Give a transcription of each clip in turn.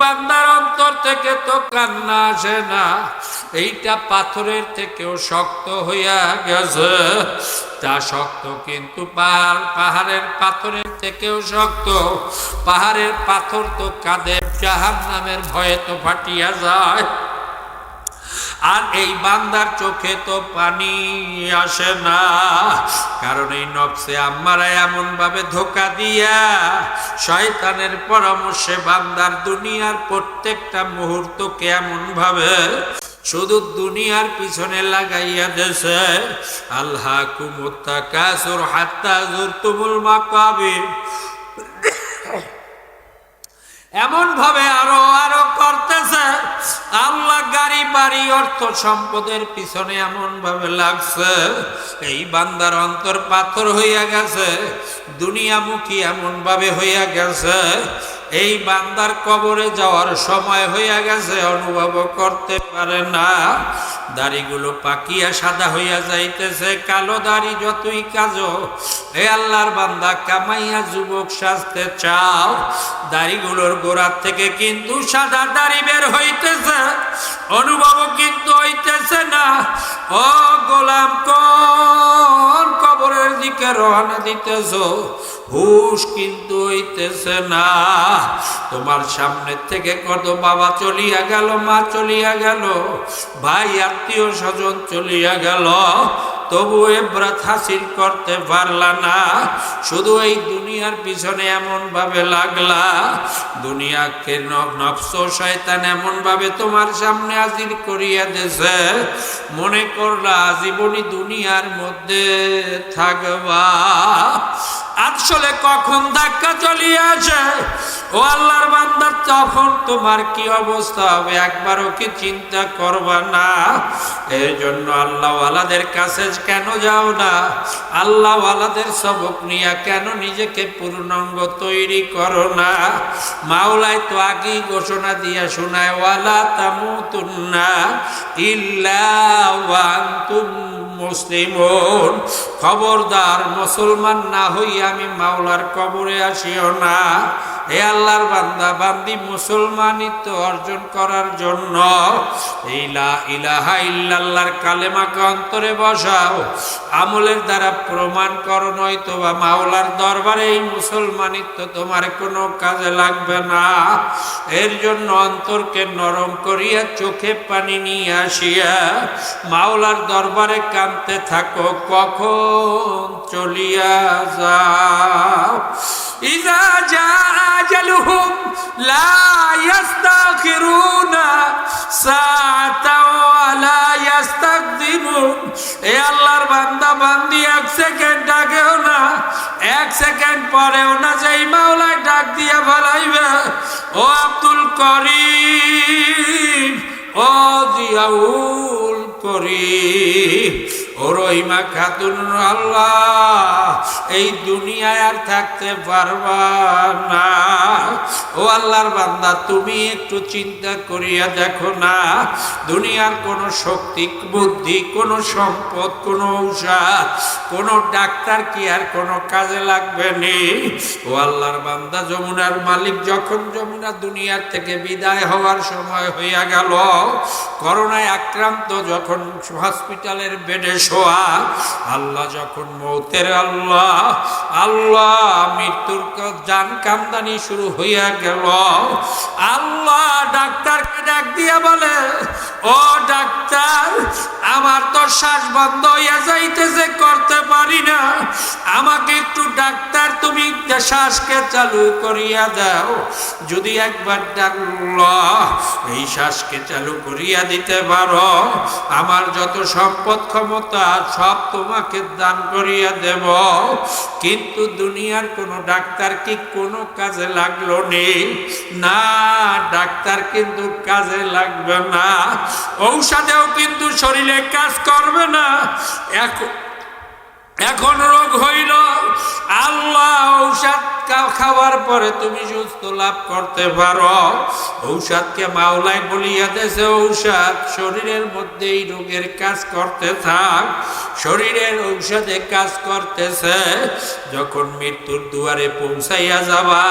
বান্দার অন্তর থেকে তো কান্না আসে না, এইটা পাথরের থেকেও শক্ত হইয়া গেছে। তা শক্ত কিন্তু পাহাড়ের পাথরের থেকেও শক্ত। পাহাড়ের পাথর তো কাঁদে, জাহান্নামের ভয়ে তো ফাটিয়া যায়। আর এই বান্দার চোখে তো পানি আসে না, কারণ এই নফসে আম্মারা এমন ভাবে ধোঁকা দিয়া শয়তানের পরামর্শে বান্দার দুনিয়ার প্রত্যেকটা মুহূর্তকে এমন ভাবে শুধু দুনিয়ার পিছনে লাগাইয়া দেছে। আলহাকুমুত তাকাসুর হাত্তা যুরতুমুল মাকাবির, এমন ভাবে আরো আরো করতেছে। আল্লাহ গাড়ি বাড়ি অর্থ সম্পদের পিছনে এমন ভাবে লাগছে, এই বান্দার অন্তর পাথর হইয়া গেছে, দুনিয়ামুখী এমন ভাবে হইয়া গেছে। এই বান্দার কবরে যাওয়ার সময় হইয়া গেছে, অনুভব করতে পারে না। দাড়িগুলো পাকিয়া সাদা হইয়া যাইতেছে, কালো দাড়ি যতই কাজো। এ আল্লাহর বান্দা, কামাইয়া যুবক সাজতে চাও, দাড়িগুলোর গোড়ার থেকে কিন্তু সাদা দাড়ি বের হইতেছে, অনুভব কিন্তু হইতেছে না। ও গোলাম, কোন কবরের দিকে রওনা দিতেছ? হুশ কিন্তু হইতেছে না। তোমার সামনে থেকে কত বাবা চলিয়া গেল, মা চলিয়া গেল, ভাই আত্মীয় স্বজন চলিয়া গেল, তবু এব্রাত হাসিল করতে পারলা না। শুধু এই দুনিয়ার পিছনে এমন ভাবে লাগলা, দুনিয়াকে নফস শয়তান এমন ভাবে তোমার সামনে হাজির করিয়া দেছে, মনে করলা জীবনী দুনিয়ার মধ্যে থাকবা। আসলে কখন ধাক্কা চলিয়ে আসে ও আল্লাহর বান্দা, তখন তোমার কি অবস্থা হবে একবারও কি চিন্তা করবা না? এর জন্য আল্লাহওয়ালাদের কাছে কেন যাও না? আল্লাহওয়ালাদের সবক নিয়ে কেন নিজেকে পূর্ণাঙ্গ তৈরি করো না? মাওলাই তো আগেই ঘোষণা দিয়া শোনায়, ওয়ালা তামুতুন্না ইল্লা ওয়া আনতুম মুসলিমুন, খবরদার মুসলমান না হইয়া আমি মাওলার কবরে আসিও না। হে আল্লাহর বান্দা বান্দি, মুসলমানিত্ব অর্জন করার জন্য এই লা ইলাহা ইল্লাল্লাহর কালেমাকে অন্তরে বসাও, আমলের দ্বারা প্রমাণ করো, নয়তো বা মাওলার দরবারে এই মুসলমানিত্ব তোমার কোনো কাজে লাগবে না। এর জন্য অন্তরকে নরম করিয়া চোখে পানি নিয়ে আসিয়া মাওলার দরবারে কাঁদতে থাকো, কখন চলিয়া যাও। ইযা জা আজালুহুম লা ইস্তাখিরুনা সাআতাও ওয়া লা ইস্তাকদিমুন। এ আল্লাহর বান্দা বান্দি, এক সেকেন্ড আগেও না, এক সেকেন্ড পরেও না, যেই মাওলা ডাক দিয়া বলাইবে, ও আব্দুল করিম, ও জিয়াউল করিম, ও রহিমা খাতুন, আল্লাহ এই দুনিয়ায় আর থাকতে পারবা না। ও আল্লাহর বান্দা, তুমি একটু চিন্তা করিয়া দেখো না, দুনিয়ার কোন শক্তি, বুদ্ধি, কোন সম্পদ, কোন ঔষধ, কোন ডাক্তার কি আর কোন কাজে লাগবে নি? ও আল্লাহর বান্দা, যমুনার মালিক যখন যমুনা দুনিয়ার থেকে বিদায় হওয়ার সময় হইয়া গেল, করোনায় আক্রান্ত যখন হসপিটালের বেডে শোয়া, আল্লাহ যখন মৌতের আল্লাহ আল্লাহ মৃত্যুর জান কান্দানি শুরু হইয়া গেল, আল্লাহ ডাক্তারকে ডাক দিয়া বলে, ও ডাক্তার, আমার তো শ্বাস বন্ধ হইয়া যাইতেছে, করতে পারি না, আমাকে একটু ডাক্তার তুমি শ্বাসকে চালু করিয়া দাও। যদি একবার আল্লাহ এই শ্বাসকে চালু করিয়া দিতে পারো, আমার যত সম্পদ ক্ষমতা সব তোমাকে দান করিয়া দেব। কিন্তু দুনিয়ার কোন ডাক্তার কি কোনো কাজে লাগলো নেই? না, ডাক্তার কিন্তু কাজে লাগবে না, ঔষধেও কিন্তু শরীরে কাজ করবে না। এখন রোগ হইল, আল্লাহ ঔষধ খাওয়ার পরে তুমি সুস্থ লাভ করতে পারো। ঔষধকে মাওলাই বলিয়া দেশে, ঔষধ শরীরের মধ্যে এই রোগের কাজ করতে থাক, শরীরের ঔষধে কাজ করতেছে। যখন মৃত্যুর দুয়ারে পৌঁছাইয়া যাবা,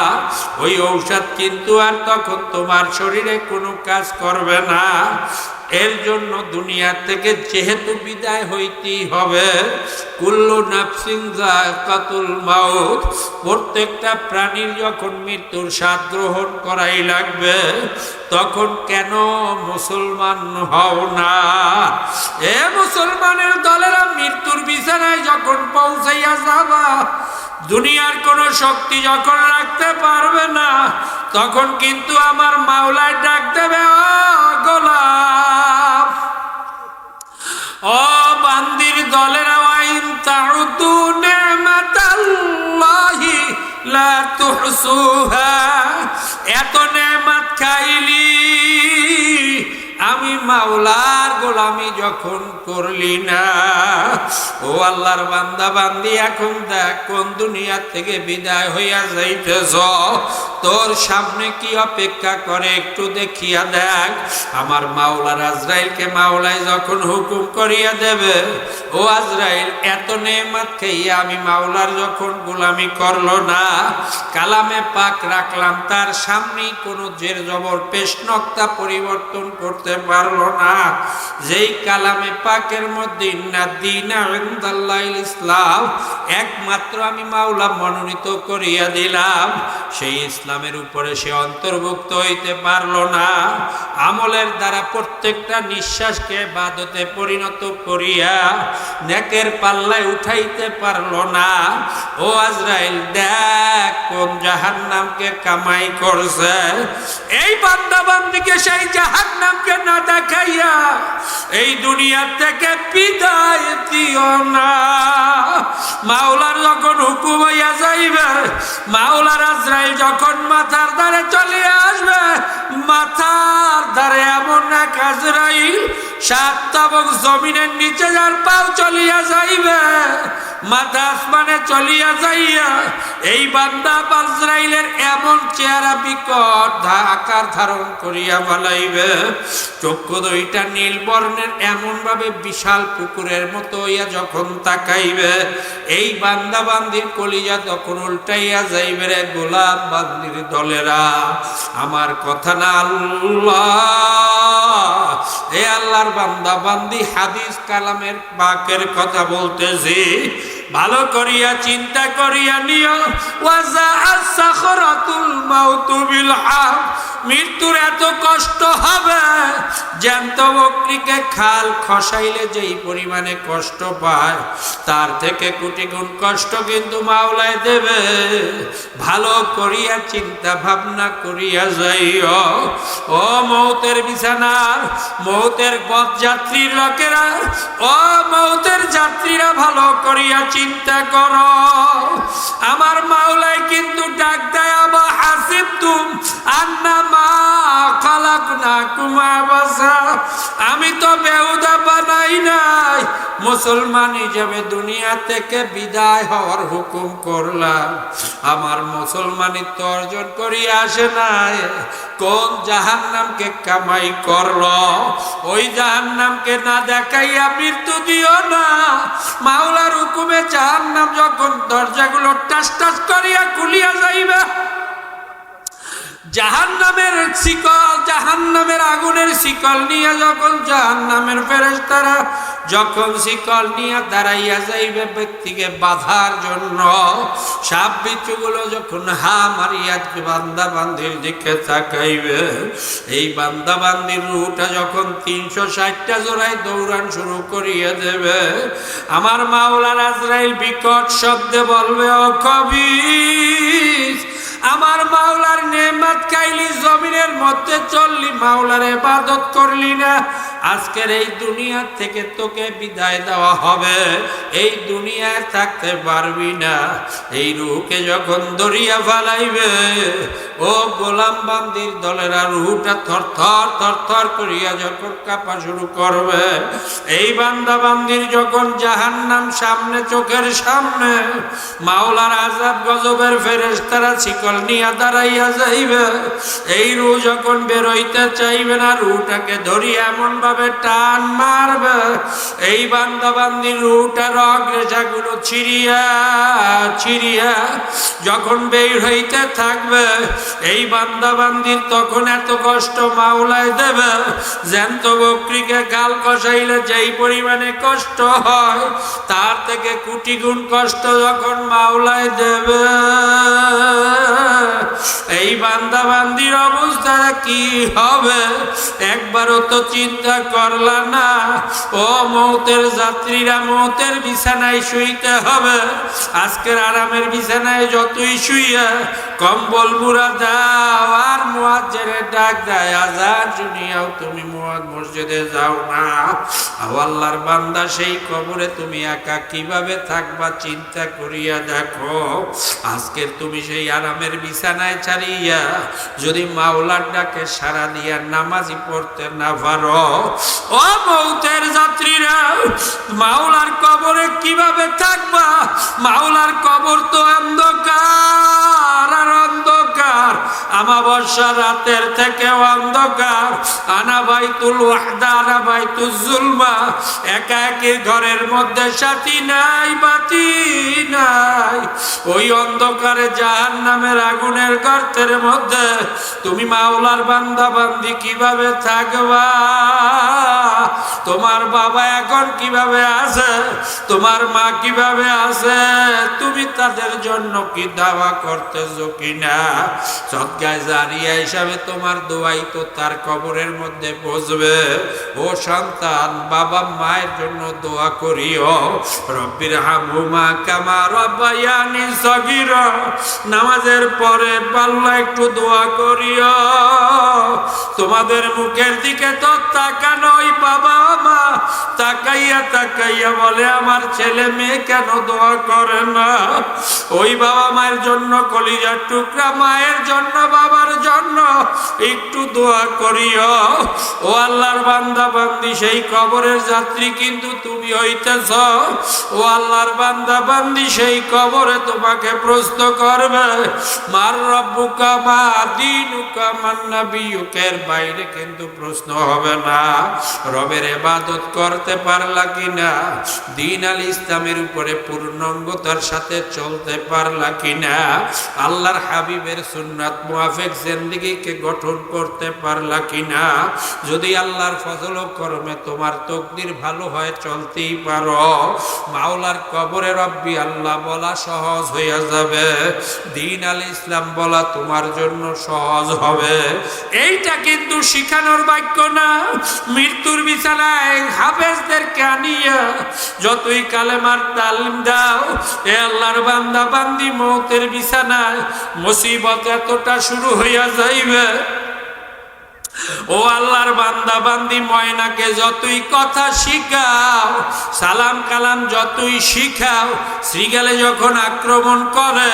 ওই ঔষধ কিন্তু আর তখন তোমার শরীরে কোনো কাজ করবে না। এর জন্য দুনিয়া থেকে যেহেতু বিদায় হইতেই হবে, কুল্লু নাফসিন যায়কাতুল মাউত, প্রত্যেকটা প্রাণীর যখন মৃত্যুর স্বাদ গ্রহণ করাই লাগবে, তখন কেন মুসলমান হও না? এ মুসলমানের দলেরা, মৃত্যুর বিছানায় যখন পৌঁছাইয়া যাবা, দুনিয়ার কোন শক্তি যখন রাখতে পারবে না, তখন কিন্তু আমার মাওলায় ডাক দেবে, ও গোলাম, ও বান্দির দলেরা, ওয়াইন তাউদু নি'মাতাল্লাহি লা তুহসুহা, এত নেয়ামত খাইলি, আমি মাওলার গোলামি যখন করলি না। ও আল্লাহর বান্দা বান্দি, এখন দেখ কোন দুনিয়া থেকে বিদায় হইয়া যাইতেছ, তোর সামনে কি অপেক্ষা করে একটু দেখিয়া দেখ। আমার মাওলার আজরাইলকে মাওলাই যখন হুকুম করিয়া দেবে, ও আজরাইল, এত নেয়ামত খাইয়া আমি মাওলার যখন গোলামি করলো না, কালামে পাক রাখলাম, তার সামনেই কোনো জের জবর পেশ নক্তা পরিবর্তন করতে পারলো না। যেই কালামে পাকের মধ্যে ইন্না দীনা ইনদাল্লাহিল ইসলাম, একমাত্র আমি মাওলা মনোনীত করিয়া দিলাম, সেই ইসলামের উপরে সে অন্তর্ভুক্ত হইতে পারলো না। আমলের দ্বারা প্রত্যেকটা নিঃশ্বাসকে ইবাদতে পরিণত করিয়া নেকের পাল্লায় উঠাইতে পারলো না। ও আজরাইল, দেখ কোন জাহান্নামকে কামাই করছে, এই বান্দা বান্দিকে সেই জাহান্নামকে না দেখাইয়া এই দুনিয়া থেকে বিদায় দিও না। মাওলার যখন হুকুম হইয়া যাইবে, মাওলার আজরাইল যখন মাথার দ্বারে চলে আসবে, মাথার দ্বারে এমন এক আজরাইল, সাত তাবক জমিনের নিচে যার পাও চলিয়া যাইবে, মাথা আসমানে চলিয়া যাইয়া এই বান্দা আজরাইলের এমন চেহারা বিকট আকার ধারণ করিয়া ফেলাইবে, চক্ষু দুইটা নীল বর্ণের এমন ভাবে বিশাল পুকুরের মতো হইয়া যখন তাকাইবে, এই বান্দা বান্দির কলিজা তখন উল্টাইয়া যাইবে। রে গোলাম বান্দির দলেরা, আমার কথা না আল্লাহ, এ আল্লাহর বান্দা বান্দি হাদিস কালামের পাকের কথা বলতেছি, ভালো করিয়া চিন্তা করিয়া নিও। ওয়াজা আস-সাখরাতুল মাউতু বিল হক, মৃত্যুর এত কষ্ট হবে, জ্যান্ত বকরিকে খাল খসাইলে যেই পরিমাণে কষ্ট পায়, তার থেকে কোটি গুণ কষ্ট কিন্তু মাওলায় দেবে। ভালো করিয়া চিন্তা ভাবনা করিয়া যাইও। ও মৌতের বিছানার, মৌতের পথযাত্রীর লোকেরা, ও মৌতের যাত্রীরা, ভালো করিয়া চিন্তা করো। আমার মাওলাই কিন্তু ডাক দেয়, আবা হাসিবতুম আন্নামা খালাকনাকুম আবাসা, আমি তো বেহুদা বানাই নাই, মুসলমান হিসেবে দুনিয়া থেকে বিদায় হওয়ার হুকুম করলাম, আমার মুসলমানিত্ব অর্জন করিয়া আসে নাই। কোন জাহান্নামকে কামাই করলো, ওই জাহান্নামকে না দেখাইয়া মৃত্যু দিও না। মাওলার হুকুমে জাহান্নাম যখন দরজাগুলো টাস টাস করিয়া খুলিয়া যাইবে, জাহান্নামের শিকল, জাহান্নামের আগুনের শিকল নিয়ে যখন জাহান্নামের ফেরেশতারা যখন শিকল নিয়ে দাঁড়াইয়া যাইবে ব্যক্তিকে বাঁধার জন্য, সাপ বিচ্ছুগুলো যখন হা মারিয়া বান্দা বান্দির দিকে তাকাইবে, এই বান্দা বান্দির রুহটা যখন 360টা জোড়ায় দৌড়ান শুরু করিয়া দেবে, আমার মাওলার আজরাইল বিকট শব্দে বলবে, ও কবির, আমার মাওলার নেয়ামত খাইলি, জমিনের মধ্যে চললি, মাওলার ইবাদত করলি না, আজকের এই দুনিয়া থেকে তোকে বিদায় দেওয়া হবে, এই দুনিয়ায় থাকতে পারবি না। এই রুহকে যখন দরিয়া ফালাইবে, ও গোলাম বান্দির দলেরা রুহটা থরথর থরথর করিয়া যখন কাঁপা শুরু করবে, এই বান্দা বান্দির যখন জাহান্নাম সামনে চোখের সামনে, মাওলার আযাব গজবের ফেরেশতারা শিকল নিয়ে দাঁড়াইয়া যাইবে, এই রুহ যখন বেরোইতে চাইবে না, রুহটাকে ধরিয়া এমন ভাবে টান মারবে, এই বান্দা বান্দির রুহটার অগ্রেসাগুলো ছিড়িয়া ছিড়িয়া যখন বের হইতে থাকবে, এই বান্দা বান্দির তখন এত কষ্ট মাওলায় দেবে, জ্যান্ত বকরিকে গাল কষাইলে যেই পরিমাণে কষ্ট হয়, তার থেকে কোটি গুণ কষ্ট যখন মাওলায় দেবে। এই বান্দা বান্দির অবস্থা কি হবে একবারও তো চিন্তা করলা না? ও মৌতের যাত্রীরা, মৌতের বিছানায় শুইতে হবে। আজকের আরামের বিছানায় যতই শুইয়া কম্বল মুড়া দাও আর মুয়াজ্জিনের ডাক দেয় আজান শুনিয়াও তুমি মসজিদে যাও না। আল্লাহর বান্দা, সেই কবরে তুমি একা কিভাবে থাকবা চিন্তা করিয়া দেখো। আজকের তুমি সেই আরামের বিছানায় ছাড়িয়া যদি মাওলার ডাকে সাড়া দিয়া নামাজি পড়তে না পারো, ও মৌতের যাত্রীরা, মাওলার কবরে কিভাবে থাকবা? মাওলার কবর তো অন্ধকার আর অন্ধকার, আমাবস্যা রাতের থেকে অন্ধকার। আনা বাইতুল ওয়াহদা আনা বাইতুল জুলমা, একা একই ঘরের মধ্যে সাথী নাই, বাতি নাই। ওই অন্ধকারে জাহান্নামের আগুনের গর্তের মধ্যে তুমি মাওলার বান্দা বান্দি কিভাবে থাকবা? তোমার বাবা এখন কিভাবে আছে, তোমার মা কিভাবে আছে, তুমি তাদের জন্য কি দাওয়া করতেছো কিনা? সদকায়ে জারিয়া হিসাবে তোমার দোয়াই তো তার কবরের মধ্যে পৌঁছবে। ও সন্তান, বাবা মায়ের জন্য দোয়া করিও, রব্বির হামহুমা কামা রাব্বায়ানি সগীরা। নামাজের পরে পাল্লা একটু দোয়া করিও। তোমাদের মুখের দিকে তো তাকানো, ওই বাবা মা তাকাইয়া তাকাইয়া বলে আমার ছেলে মেয়ে কেন দোয়া করে না? ওই বাবা মায়ের জন্য কলিজার টুকরা মায়ের জন্য, বাবার জন্য একটু দোয়া করিও। ও আল্লাহর বান্দা বান্দি, সেই কবরের যাত্রী কিন্তু তুমি হইতেছ। ও আল্লাহর বান্দা বান্দি, সেই কবরে তোমাকে প্রশ্ন করবে, মার রব্বুকা মা দীনুকা মান নাবিয়ুকের বাইরে কিন্তু প্রশ্ন হবে না। রবের ইবাদত করতে পারলা কিনা, দ্বীন আল ইসলামের উপরে পূর্ণাঙ্গতার সাথে চলতে পারলা কিনা, আল্লাহর হাবিবের সুন্নাত মুআফিক জিন্দেগিকে গঠন করতে পারলা কিনা। যদি আল্লাহর ফজল ও করমে তোমার তকদির ভালো হয়, চলতেই পারো, মাওলার কবরে রব্বি আল্লাহ বলা সহজ হয়ে যাবে, দ্বীন আল ইসলাম বলা তোমার জন্য সহজ হবে। এইটা কিন্তু শিখানোর বাক্য না। মৃত্যুর বিছানায় হাফেজদেরকে আনিয়া যতই কালেমার তালিম দাও, এ আল্লাহর বান্দা বান্দি, মৌতের বিছানায় মুসিবত এতটা শুরু হইয়া যাইবে, ও আল্লাহর বান্দা বান্দি, ময়নাকে যতই কথা শিখাও, সালাম কালাম যতই শিখাও, শ্রীগালে যখন আক্রমণ করে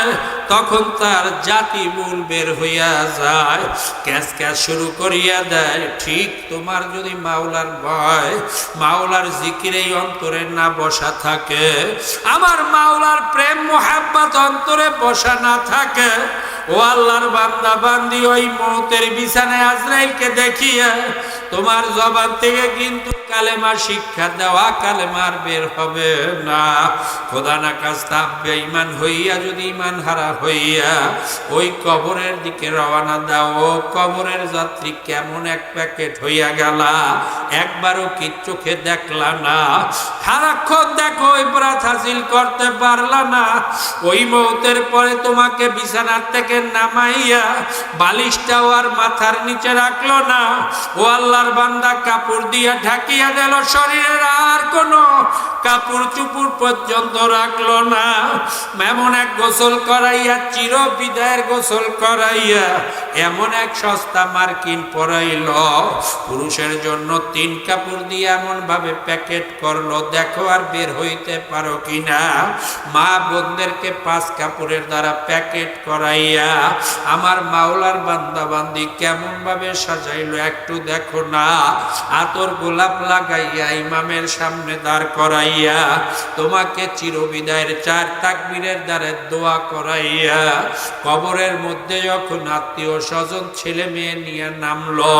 তখন তার জাতি মূল বের হইয়া যায়, ক্যাচ ক্যাচ শুরু করিয়া দেয়। ঠিক তোমার যদি মাওলার ভয়, মাওলার জিকিরেই অন্তরে না বসা থাকে, আমার মাওলার প্রেম মোহাব্বত অন্তরে বসা না থাকে, ও আল্লাহর বান্দা বান্দি, ওই মৌতের বিছানায় আজরাইলকে দেখিয়ে তোমার জবান থেকে কিন্তু কালেমা শিক্ষা দেওয়া কালেমার বের হবে না। খোদা না কাস্তা বেঈমান হইয়া যদি ঈমান হারা হইয়া ওই কবরের দিকে রওনা দাও, ও কবরের যাত্রী কেমন এক প্যাকেট হইয়া গেলা, একবারও কি চোখে দেখলা না? সারাক্ষণ দেখো, ইবরাত হাসিল করতে পারলা না। ওই মৌতের পরে তোমাকে বিছানার থেকে নামাইয়া বালিশটাও আর মাথার নিচে রাখলো না। ও আল্লাহ আল্লাহর বান্দা কাপড় দিয়া ঢাকিয়া দিল, শরীরের আর কোনো কাপড় চুপুর পর্যন্ত রাখলো না। এমন এক গোসল করাইয়া, চির বিদায়ের গোসল করাইয়া এমন এক সস্তা মার্কিন পরাইল, পুরুষের জন্য 3 কাপড় দিয়ে এমন ভাবে প্যাকেট করলো, দেখো আর বের হইতে পারো কিনা। মা বোনদেরকে 5 কাপড়ের দ্বারা প্যাকেট করাইয়া আমার মাওলার বান্দা বান্দি কেমন ভাবে সাজাইলো একটু দেখো না। আতর গোলাপ লাগাইয়া ইমামের সামনে দাঁড় করাইয়া তোমাকে চিরবিদায়ের 4 তাকবীরের দ্বারা দোয়া করাইয়া কবরের মধ্যে যখন আত্মীয় স্বজন ছেলে মেয়ে নিয়ে নামলো,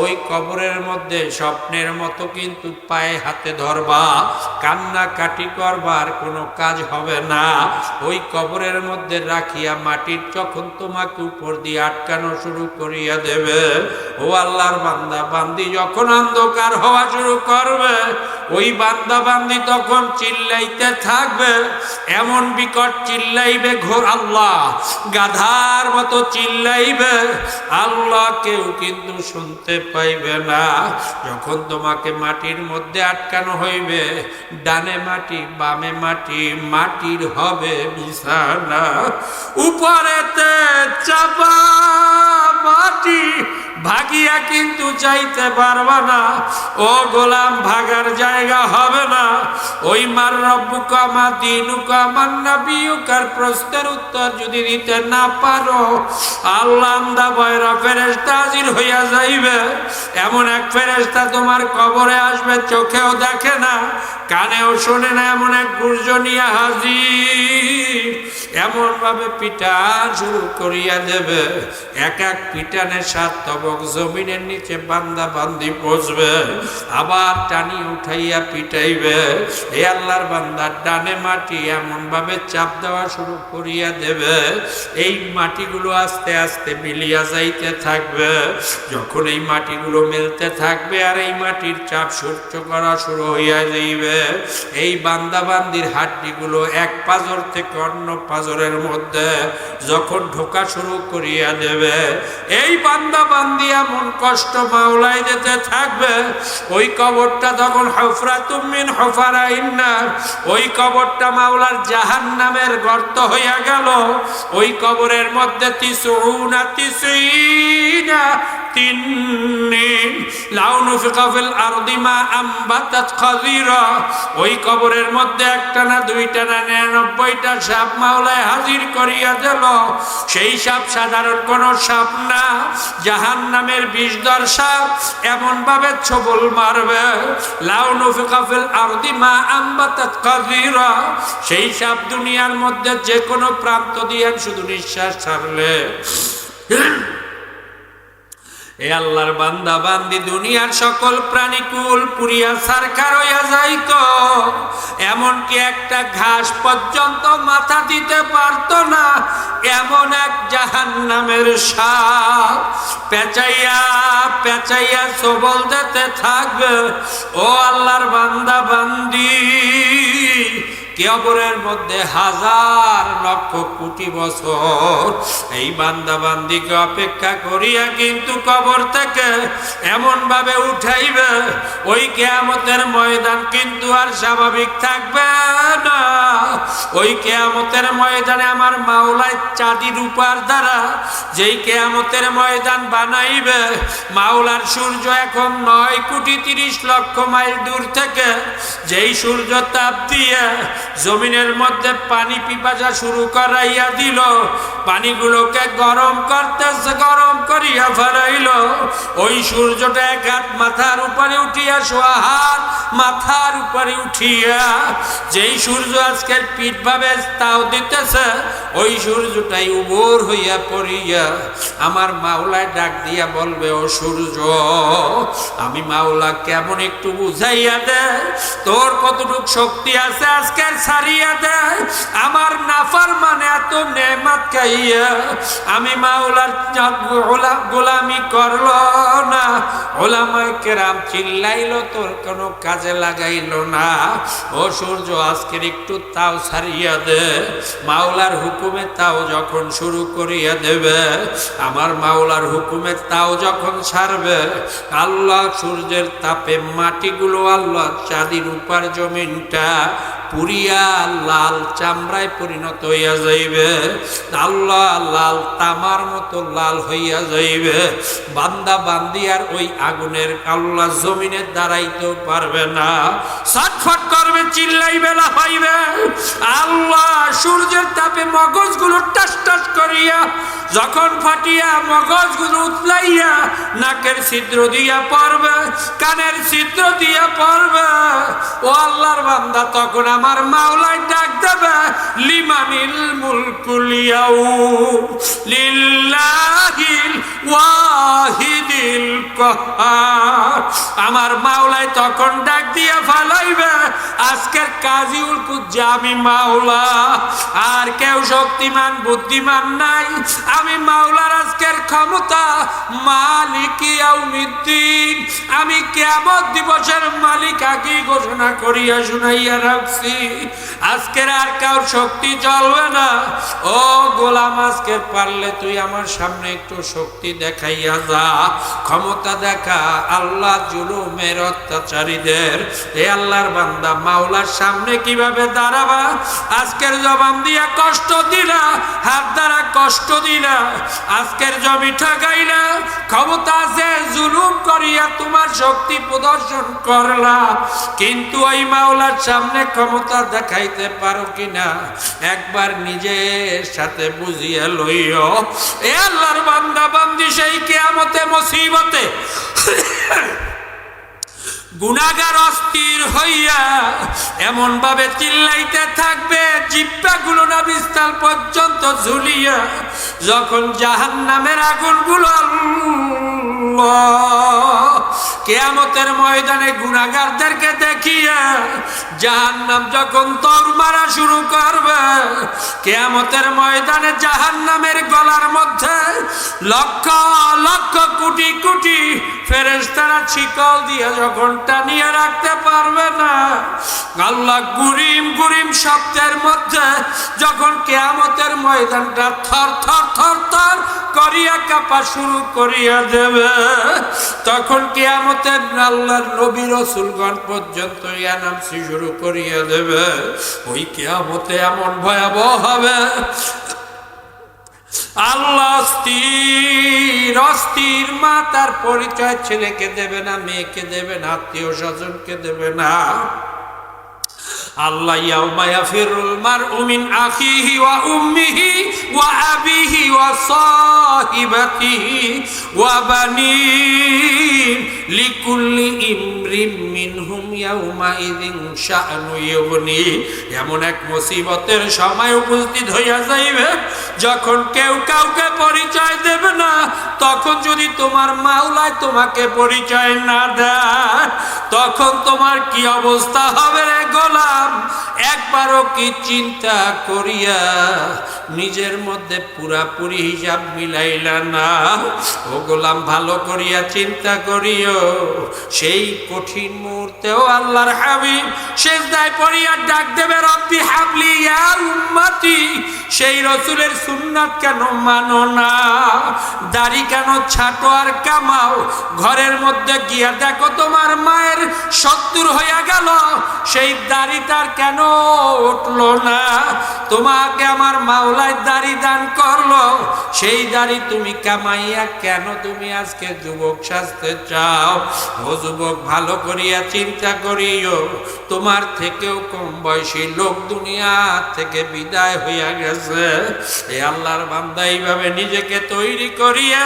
ওই কবরের মধ্যে স্বপ্নের মতো কিন্তু পায়ে হাতে ধরবা, কান্না কাটি করবার কোনো কাজ হবে না। ওই কবরের মধ্যে রাখিয়া মাটির যখন তোমাকে উপর দিয়ে আটকানো শুরু করিয়া দেবে, ও আল্লাহর বান্দা বান্দি যখন অন্ধকার হওয়া শুরু করবে, ওই বান্দা বান্দি তখন চিল্লাইতে থাকবে, এমন বিকট চিল্লাইবে ঘোর আল্লাহ, গাধার মতো চিল্লাইবে, আল্লাহ কেউ কিন্তু শুনতে পাইবে না। যখন তোমাকে মাটির মধ্যে আটকানো হইবে, ডানে মাটি বামে মাটি, মাটির হবে বিছানা, উপরেতে চাপা মাটি, ভাগিয়া কিন্তু চাইতে পারবা না। ও গোলাম, ভাগার জায়গা হবে না। ওই মার রব্বুকা মা দীনুকা মান নবিয়ুকার প্রশ্নের উত্তর যদি দিতে না পারো, আল্লাহ আমদা বয়রা ফেরেশতা হাজির হইয়া যাইবে। এমন এক ফেরেশতা তোমার কবরে আসবে, চোখেও দেখে না, কানেও শোনে না, এমন এক গুর্জনিয়া হাজির, এমন ভাবে পিটান শুরু করিয়া দেবে, এক এক পিটানে 7 তবক জমিনের নিচে বান্দা বান্দি পৌঁছবে, আবার টানি উঠাইয়া পিটাইবে। এই আল্লাহর বান্দা ডানে মাটি এমন ভাবে চাপ দেওয়া শুরু করিয়া দেবে, এই মাটিগুলো আস্তে আস্তে মিলিয়া যাইতে থাকবে। যখন এই মাটিগুলো মিলতে থাকবে আর এই মাটির চাপ সহ্য করা শুরু হইয়া যাইবে, এই বান্দা বান্দির হাড্ডিগুলো এক পাজর থেকে অন্য পাজরের মধ্যে যখন ঢোকা শুরু করিয়া দেবে, এই বান্দা বান্দি এমন কষ্ট মাওলাই দিতে থাকবে, ওই কবরটা তখন হুফরাতুম মিন হুফারাইন নার, ওই কবরটা মাওলার জাহান্নামের গর্ত হইয়া গেল। ওই কবরের মধ্যে 90 তিন্নিন লাউ নুফিকা ফিল আরদি মা আমবাতাত খাযীরা, ওই কবরের মধ্যে একটা না দুইটা না 99টা সাপ মাওলায় হাজির করিয়া দিল। সেই সাপ সাধারণ কোন সাপ না, জাহান্নামের বিষধর সাপ, এমন ভাবে ছবল মারবে, লাউ নুফিকা ফিল আরদি মা আমবাতাত খাযীরা, সেই সাপ দুনিয়ার মধ্যে যে কোনো প্রান্ত দিয়ে শুধু নিঃশ্বাস ছাড়লে, এ আল্লাহর বান্দা বান্দি দুনিয়ার সকল প্রাণীকুল পুরিয়া সারখার হইয়া যাইত, এমনকি একটা ঘাস পর্যন্ত মাথা দিতে পারত না। এমন এক জাহান্নামের সাপ পেঁচাইয়া পেঁচাইয়া সবল দিতে থাকবে। ও আল্লাহর বান্দা বান্দি, কবরের মধ্যে 1000 লক্ষ কোটি বছর এই বান্দা বান্দিকে অপেক্ষা করিয়া কিন্তু কবর থেকে এমন ভাবে উঠাইবে, ওই কিয়ামতের ময়দান কিন্তু আর স্বাভাবিক থাকবে না। ওই কিয়ামতের ময়দানে আমার মাওলায় চাঁদি রূপার দ্বারা যেই কিয়ামতের ময়দান বানাইবে, মাওলার সূর্য এখন 9,30,00,000 মাইল দূর থেকে যেই সূর্য তাপ দিয়ে জমিনের মধ্যে পানি পিপাসা শুরু করাইয়া দিল, পানিগুলোকে গরম করতেছে, গরম করিয়া ফেলাইল। ওই সূর্যটা 1 হাত মাথার উপরে উঠিয়া, 1.5 হাত মাথার উপরে উঠিয়া যেই সূর্য আজকের পিঠ ভাবে তাও দিতেছে, ওই সূর্যটাই উবর হইয়া পড়িয়া আমার মাওলায় ডাক দিয়া বলবে, ও সূর্য, আমি মাওলা কেমন একটু বুঝাইয়া দে, তোর কতটুক শক্তি আছে আজকের ছাড়িয়া দে। আমার নাফরমানে এত নেয়ামত খাইয়া আমি মাওলার গোলামি করলো না, ওলামায়ে কেরাম চিল্লাইলো, তোর কোনো কাজে লাগাইলো না। ও সূর্য, আজকের একটু তাও ছাড়িয়া দে। মাওলার হুকুমে তাও যখন শুরু করিয়া দেবে, আমার মাওলার হুকুমে তাও যখন ছাড়বে, আল্লাহ সূর্যের তাপে মাটিগুলো আল্লাহ চাঁদির উপর জমিনটা পুরিয়া লাল চামড়ায় পরিণত হইয়া যাইবে। আল্লাহ লাল তামার মতো লাল হইয়া যাইবে। বান্দা বান্দি আর ওই আগুনের আল্লাহ জমিনে দাঁড়াইতেও পারবে না, ছটফট করবে, চিল্লাইবে, লাফাইবে। আল্লাহ সূর্যের তাপে মগজগুলো টাস টাস করিয়া যখন ফাটিয়া মগজগুলো উতলাইয়া নাকের ছিদ্র দিয়া পড়বে, কানের ছিদ্র দিয়া পড়বে, ও আল্লাহর বান্দা তখন আমার মাওলাই ডাক দেবে, লিমানিল মুলকুল ইয়াউম লিল্লাহিল ওয়াহিদিল কাহ্হার। আমার মাওলাই তখন ডাক দিয়া ফালাইবে, আজকের কাজীউল কুজ্জা আমি মাওলা, আর কেউ শক্তিমান বুদ্ধিমান নাই। আমি মাওলার আজকের ক্ষমতা, মালিক ইয়াউমিদ্দিন, আমি কিয়ামত দিবসের মালিক আগেই ঘোষণা করিয়া শুনাইয়া রাখছি। আজকের আর কারোর শক্তি চলবে না। ও গোলাম, আজকের পারলে তুই আমার সামনে একটু শক্তি দেখাইয়া যা, ক্ষমতা দেখা। আল্লাহ জুলুমের অত্যাচারীদের, এ আল্লাহর বান্দা মাওলার সামনে কিভাবে দাঁড়াবা? আজকের জবান দিয়া কষ্ট দিলা, হাত দ্বারা কষ্ট দিলা, আজকের জমি ঠকাইলা, ক্ষমতা আছে জুলুম করিয়া তোমার শক্তি প্রদর্শন করলা, কিন্তু ওই মাওলার সামনে ক্ষমতা দেখাইতে পারো কিনা একবার নিজের সাথে বুঝিয়া লইও। এ আল্লাহর বান্দা বান্দি সেই কিয়ামতে মুসিবতে গুনাহগার অস্থির হইয়া এমন ভাবে চিল্লাইতে থাকবে, জিহ্বাগুলো নাভিস্থল পর্যন্ত ঝুলিয়া, যখন জাহান্নামের আগুনগুলো কিয়ামতের ময়দানে গুনাহগারদেরকে দেখিয়া জাহান্নাম যখন দৌড় মারা শুরু করবে, কিয়ামতের ময়দানে জাহান্নামের গলার মধ্যে লক্ষ লক্ষ কোটি কোটি ফেরেশতারা শিকল দিয়া যখন টানিয়ে রাখতে পারবে না, আল্লাহ গুরিম গুরিম শব্দের মধ্যে যখন কিয়ামতের ময়দানটা থর থর থর থর করিয়া কাঁপা শুরু করিয়া দেবে, তখন কিয়ামতের আল্লাহর নবী রাসূলগণ পর্যন্ত ইয়ানামসি শুরু করিয়া দেবে। ওই কিয়ামতে এমন ভয়াবহ হবে, আল্লাহ অস্থির অস্থির, মা তার পরিচয় ছেলেকে দেবে না, মেয়েকে দেবে না, আত্মীয় স্বজনকে দেবে না। আল্লাহ ইয়াউমা ইয়াফিরুল মারউ মিন আখিহি ওয়া উম্মিহি ওয়া আবিহি ওয়া সাহিবাতিহি ওয়া বানিহি লিকুল্লি ইমরিন মিনহুম ইয়াউমা ইযিন শাআনু ইউগনি। এমন এক মুসিবতের সময় উপস্থিত হইয়া যাইবে যখন কেউ কাউকে পরিচয় দেবে না। তখন যদি তোমার মাওলায় তোমাকে পরিচয় না দেয়, তখন তোমার কি অবস্থা হবে রে গোলাম? একবারও কি চিন্তা করিয়া নিজের মধ্যে পুরাপুরি হিসাব মিলাইলা না? ও গোলাম, ভালো করিয়া চিন্তা করিও। সেই কঠিন মুহূর্তেও আল্লাহর হাবিব সিজদায় পড়িয়া ডাক দেবে, রব্বি হাবলি ইয়া উম্মতি। সেই রাসূলের সুন্নাত কেন মানো না? দাড়ি কেন ছাটো আর কামাও? ঘরের মধ্যে গিয়া দেখো তোমার মায়ের 70 হইয়া গেল, সেই দাড়িটার কেন উঠলো না? তোমাকে আমার মাওলায় দাড়ি দান করলো, সেই দাড়ি তুমি কামাইয়া কেন তুমি আজকে যুবক সাজতে চাও? ও যুবক, ভালো করিয়া চিন্তা করিও। তোমার থেকেও কম বয়সী লোক দুনিয়া থেকে বিদায় হইয়া গেছে। এই আল্লাহর বান্দা এইভাবে নিজেকে তৈরি করিয়া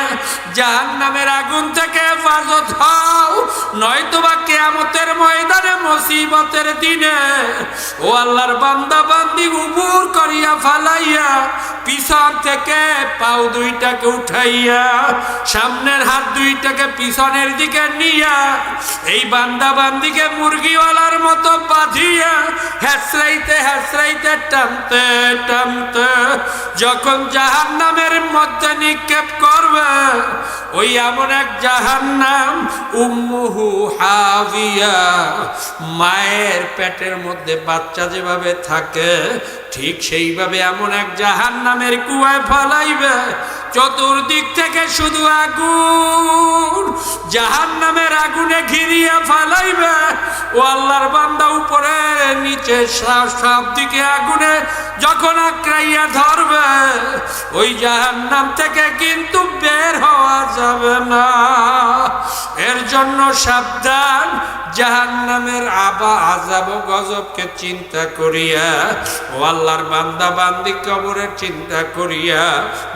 জাহান্নামের আগুন থেকে হেফাজত হও, নয়তোবা কিয়ামতের ময়দানে মুসিবতের দিনে ও আল্লাহর বান্দা বান্দি উবুর করিয়া ফালাইয়া পিছন থেকে পাও দুইটাকে উঠাইয়া সামনের হাত দুইটাকে পিছনের দিকে নিয়া এই বান্দা বান্দিকে মুরগিওয়ালার মতো বাঁধিয়া হেসরাইতে হেসরাইতে টানতে টানতে যখন জাহান্নামের মধ্যে নিক্ষেপ করবে, ওই এমন এক জাহান্নাম উম্মুহু হাবিয়া, মায়ের পেটের মধ্যে বাচ্চা যেভাবে থাকে ঠিক সেইভাবে এমন এক জাহান্নামের কুয়ায় ফলাইবে। চতুর্দিক থেকে শুধু আগুন, জাহান্নামের আগুনে ঘিরিয়া ফলাইবে। ও আল্লাহর বান্দা উপরে নিচে সব দিকে আগুনে যখন আঁকড়াইয়া ধরবে, ওই জাহান্নাম থেকে কিন্তু বের হওয়া যাবে না। এর জন্য সাবধান, জাহান্নামের আযাব ও গজবকে চিন্তা করিয়া ও আল্লাহর বান্দা বান্দি কবরের চিন্তা করিয়া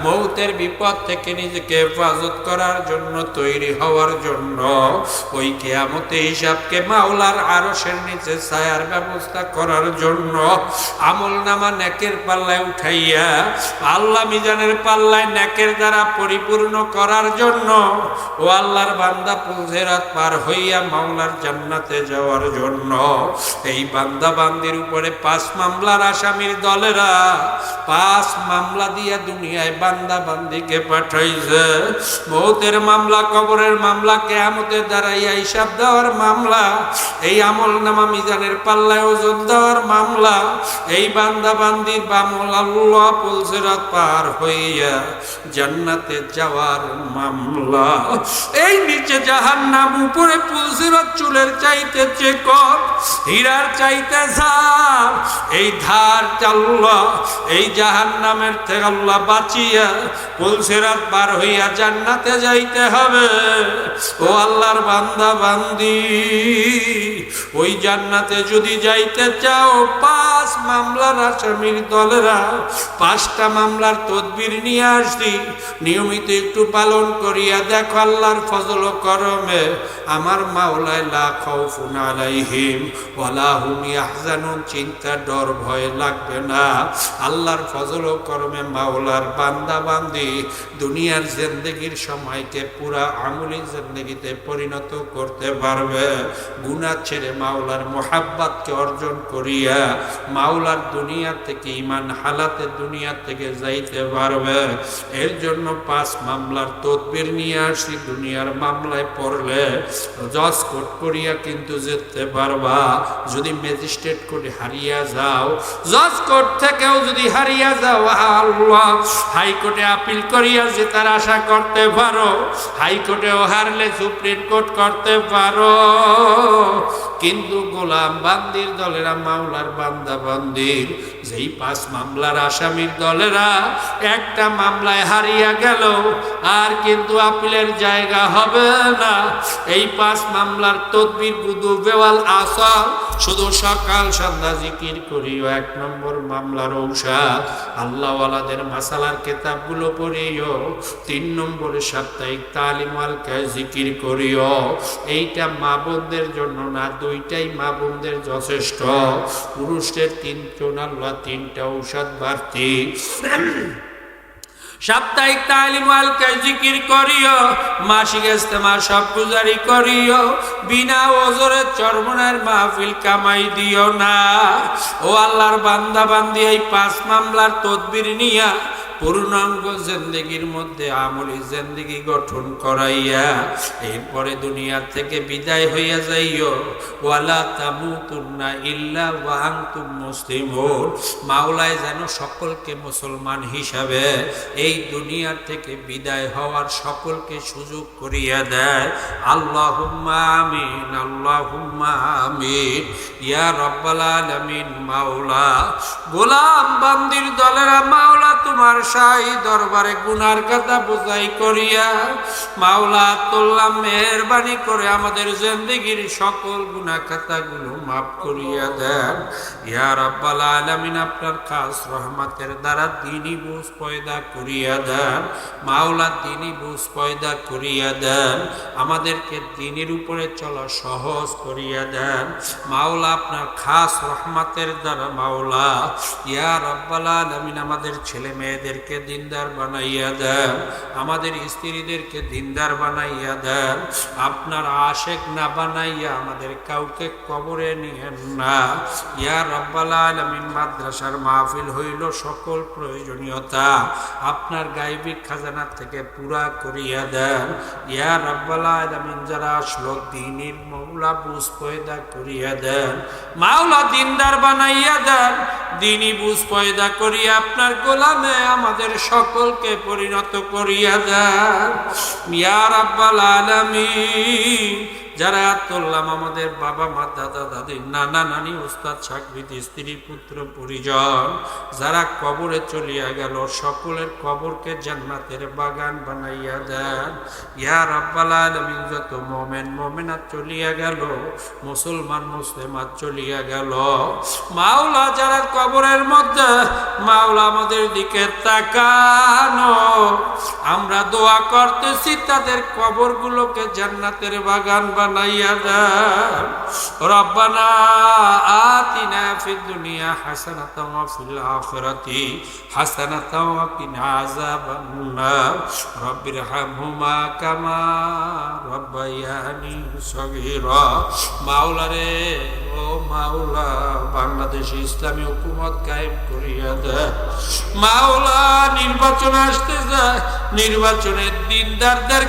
মৌতের বিপদ থেকে নিজেকে হেফাজত করার জন্য তৈরি হওয়ার জন্য ওই কিয়ামতে হিসাবকে মাওলার আরশের নিচে ছায়ার ব্যবস্থা করার জন্য আমলনামা নেকের পাল্লায় উঠাইয়া আল্লাহ মিজানের পাল্লায় নেকের দ্বারা পরিপূর্ণ করার জন্য ও আল্লাহর বান্দা পুলসিরাত পার হইয়া মাওলার জান্নাতে যাওয়ার জন্য এই বান্দা বান্দির উপরে 5 মামলার আসামির দলেরা 5 মামলা দিয়া দুনিয়ায় বান্দা বান্দিকে পাঠাইছে। মৌতের মামলা, কবরের মামলা, কিয়ামতের দাঁড়াইয়া হিসাব দেওয়ার মামলা, এই আমলনামা মিজানের পাল্লায় ওজন দেওয়ার মামলা, এই বান্দা বান্দির বামল আল্লাহ পুলসিরাত পার হইয়া জান্নাতে যাওয়ার মামলা। এই নিচে জাহান্নাম, উপরে পুলসিরাত চুলের চাইতে চিকন, হীরার চাইতে ঝাল। এই ধার আল্লাহ এই জাহান্নামের থেকে আল্লাহ বাঁচিয়া পুলসিরাত পার হইয়া জান্নাতে যাইতে হবে। ও আল্লাহর বান্দা বান্দি, ওই জান্নাতে যদি যাইতে চাও 5 মামলার আসামির দলেরা 5টা মামলার তদবির নিয়ে আসি, নিয়মিত একটু পালন করিয়া দেখো আল্লাহর ফজল ও করমে আমার মাওলায় লা খাউফুন আলাইহিম ওয়ালা হুম ইয়াহজানুন, চিন্তা ডর ভয় লাগবে না। আল্লাহর ফজল ও করমে মাওলার বান্দা বান্দি দুনিয়ার জিন্দেগির সময়কে পুরা আমলি জিন্দেগিতে পরিণত করতে পারবে। গুনাহ ছেড়ে মাওলার মোহাব্বতকে অর্জন করিয়া মাওলার দুনিয়া থেকে ঈমান হালাতে দুনিয়া থেকে যাইতে পারবে। এর জন্য 5 মামলার তদবির নিয়ে আসি। দুনিয়ার মামলায় পড়লে জজ কোর্ট করিয়া কিন্তু যেতে পারবা। যদি ম্যাজিস্ট্রেট কোর্টে হারিয়া যাও, জজ কোর্ট থেকেও যদি হারিয়া যাও, আল্লাহ হাইকোর্টে আপিল করিয়া জেতার আশা করতে পারো। হাইকোর্টেও হারলে সুপ্রিম কোর্ট করতে পারো। কিন্তু গোলাম বান্দির দলেরা, মাওলার বান্দা বান্দির যেই 5 মামলার আসামির দলেরা একটা মামলায় হারিয়া গেল আর কিন্তু আপিলের জায়গা হবে না। এই 5 মামলার তদবির গুদু বেওয়াল আসর শুধু সকাল সন্ধ্যা জিকির করিও। 1 নম্বর মামলার ঔষধ আল্লাহওয়ালাদের মাসালার কিতাবগুলো পড়িও। 3 নম্বরে সাপ্তাহিক তালিম আলকায় জিকির করিও। এইটা মা বোনদের জন্য না, 2টাই মা বোনদের যথেষ্ট। পুরুষদের 3জন আল্লাহ 3টা ঔষধ বাড়তি। সাপ্তাহিক তালিম আলকায় জিকির করিও। মাসিক ইজতেমা সব গুজারি করিও। বিনা ওজরে চরমনের মাহফিল কামাই দিও না। ও আল্লাহর বান্দা বান্দি, এই 5 মামলার তদবির নিয়া পূর্ণাঙ্গ জিন্দেগির মধ্যে আমলি জিন্দেগি গঠন করাইয়া এরপরে দুনিয়া থেকে বিদায় হইয়া যাইও। ওয়ালা তামুতুন্না ইল্লা ওয়া আনতুম মুসলিমুন, মাওলায় যেন সকলকে মুসলমান হিসাবে এই দুনিয়া থেকে বিদায় হওয়ার সকলকে সুযোগ করিয়া দেয়। আল্লাহুম্মা আমিন, আল্লাহুম্মা আমিন ইয়া রাব্বাল আলামিন। মাওলা গোলাম বান্দির দলেরা মাওলা তোমার শাহী দরবারে গুনার কথা বোঝাই করিয়া মাওলা তোল্লাম মেহেরবানি করে আমাদের জিন্দেগীর সকল গুনাহ খাতাগুলো মাফ করিয়া দেন ইয়া রাব্বাল আলামিন। আপনার খাস রহমতের দ্বারা দ্বীনি বুঝ পয়দা করিয়া দেন মাওলা, দ্বীনি বুঝ পয়দা করিয়া দেন, আমাদেরকে দ্বীনের উপরে চলা সহজ করিয়া দেন মাওলা। আপনার খাস রহমতের দ্বারা মাওলা ইয়া রাব্বাল আলামিন আমাদের ছেলে মেয়েদেরকে দিনদার বানাইয়া দেন, আমাদের স্ত্রীদেরকে দিনদার বানাইয়া দেন। আপনার আশেক না বানাইয়া আমাদের কাউকে কবরে নিয়েন না ইয়া রাব্বাল আলামিন। মাদ্রাসার মাহফিল হইল সকল প্রয়োজনীয়তা আপনার গায়বী খাজানা থেকে পুরা করিয়া দেন ইয়া রাব্বাল আলামিন। যারা আসলো দ্বীনের মাওলা বুঝ পয়দা করিয়া দেন মাওলা, দিনদার বানাইয়া দেন, দ্বীনি বুঝ পয়দা করিয়া আপনার গোলামে আমাদের সকলকে পরিণত করিয়া দেন ইয়া রাব্বাল আলামিন। যারা তোল্লাম আমাদের বাবা মা দাদা দাদি নানা নানি ওস্তাদ সাকরিত স্ত্রী পুত্র পরিজন যারা কবরে চলিয়া গেল সকলের কবরকে জান্নাতের বাগান বানাইয়া দেন ইয়া রাব্বাল আলামিন। যত মুমিন মুমিনাত চলিয়া গেল, মুসলমান মুসলিমাত চলিয়া গেল মাওলা, যারা কবরের মধ্যে মাওলা আমাদের দিকে তাকানো, আমরা দোয়া করতেছি তাদের কবরগুলোকে জান্নাতের বাগান বানাইয়া দেন। রব্বানা আতিনা ফিদ দুনিয়া হাসানাতাও ওয়া ফিল আখিরাতি হাসানাতাও ওয়া কিনা আযাবান নার। রব্বিরহামহুমা কামা রব্বায়ানি সগীরা। মাওলা রে, ও মাওলা, বাংলাদেশে ইসলামী হুকুমত কায়েম করিয়া দেন মাওলা। নির্বাচন আসতে যায়, নির্বাচনের দিনদারদের